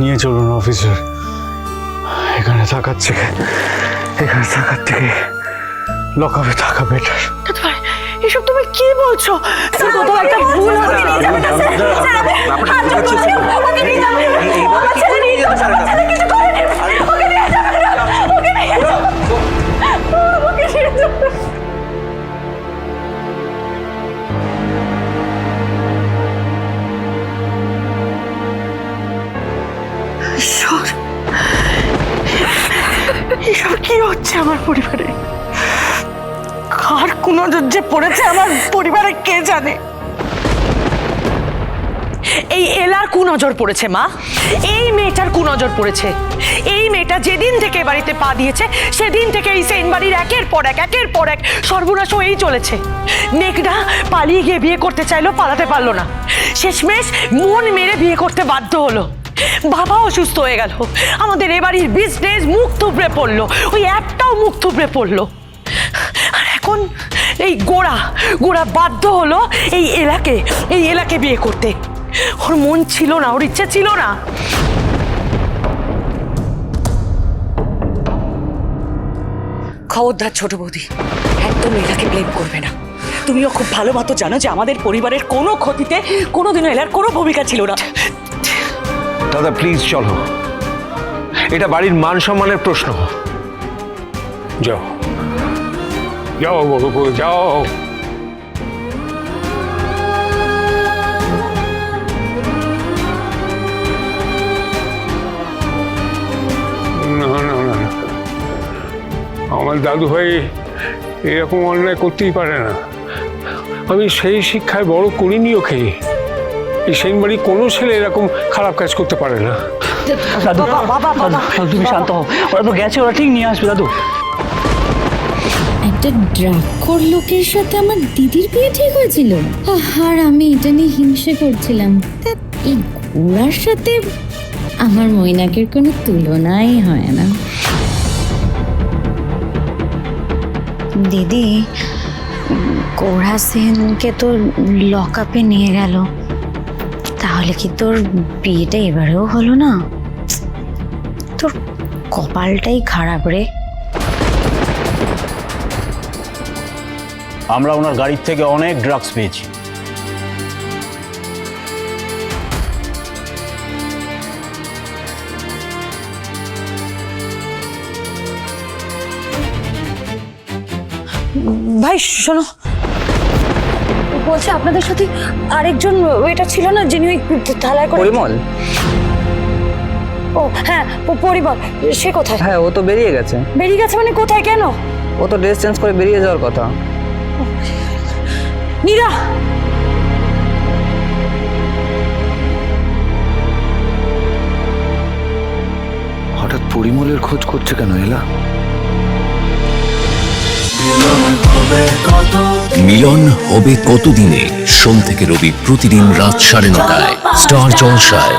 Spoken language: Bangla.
নিয়ে চলুন অফিসার। এখানে থাকার থেকে লকআপে থাকা বেটার। এসব তুমি কি বলছো? কোথাও একটা ভুল এসব কি হচ্ছে আমার পরিবারে? কার কুনজর যে পড়েছে আমার পরিবারে কে জানে। এই এলার কুনজর পড়েছে মা, এই মেয়েটার কুনজর পড়েছে। এই মেয়েটা যেদিন থেকে বাড়িতে পা দিয়েছে সেদিন থেকে এই সেন বাড়ির একের পর এক সর্বনাশ হয়েই চলেছে। মেঘনা পালিয়ে গিয়ে বিয়ে করতে চাইলো, পালাতে পারলো না, শেষমেশ মন মেরে বিয়ে করতে বাধ্য হলো। বাবা অসুস্থ হয়ে গেল, আমাদের এ বাড়ির বিজনেস মুখ থুবড়ে পড়লো, ওই অ্যাপটাও মুখ থুবড়ে পড়লো। আর এখন এই গোড়া বাধ্য হলো এই এলাকে বিয়ে করতে। ওর মন ছিল না, ওর ইচ্ছে ছিল না। খবরদার ছোট বৌদি, একদম এলাকে ব্লেম করবে না। তুমিও খুব ভালো মতো জানো যে আমাদের পরিবারের কোনো ক্ষতিতে কোনোদিনও এলার কোনো ভূমিকা ছিল না। দাদা প্লিজ চলো, এটা বাড়ির মান সম্মানের প্রশ্ন। যাও যাও বাবু, যাও। না, আমার দাদু ভাই এরকম অন্যায় করতেই পারে না। আমি সেই শিক্ষায় বড় করিনি ওকে। এই সেন বাড়ি কোনো ছেলে এরকম খারাপ কাজ করতে পারে না। দাদু তুমি শান্ত হও, ওরা তো গেছে, ওরা ঠিক নিয়ে আসবে। দাদু, একটা ড্রাগখোর লোকের সাথে আমার দিদির বিয়ে ঠিক হয়েছিল, আর আমি এটা নিয়ে হিংসে করছিলাম। তা এই ঘোড়ার সাথে আমার মৈনাকের কোনো তুলনাই হয় না। দিদি, গোড়া সেনকে তো লকআপে নিয়ে গেল, তাহলে কি তোর বিয়েটা এবারেও হলো না? তোর কপালটাই খারাপ রে। আমরা ওনার গাড়ির থেকে অনেক ড্রাগস পেয়েছি। ভাই শোনো, বলছে আপনাদের সাথে আরেকজন এটা ছিল না, যিনি ওই থালায় করে। পরিমল? ও হ্যাঁ, পরিমল। সে কোথায়? হ্যাঁ, ও তো বেরিয়ে গেছে। বেরিয়ে গেছে মানে কোথায়, কেন? ও তো ড্রেস চেঞ্জ করে বেরিয়ে যাওয়ার কথা। নীরা, হঠাৎ পরিমলের খোঁজ করছে কেন এলা? মিলন হবে কতদিনে? সোম থেকে রবি প্রতিদিন রাত 9:30টায় স্টার জলসায়।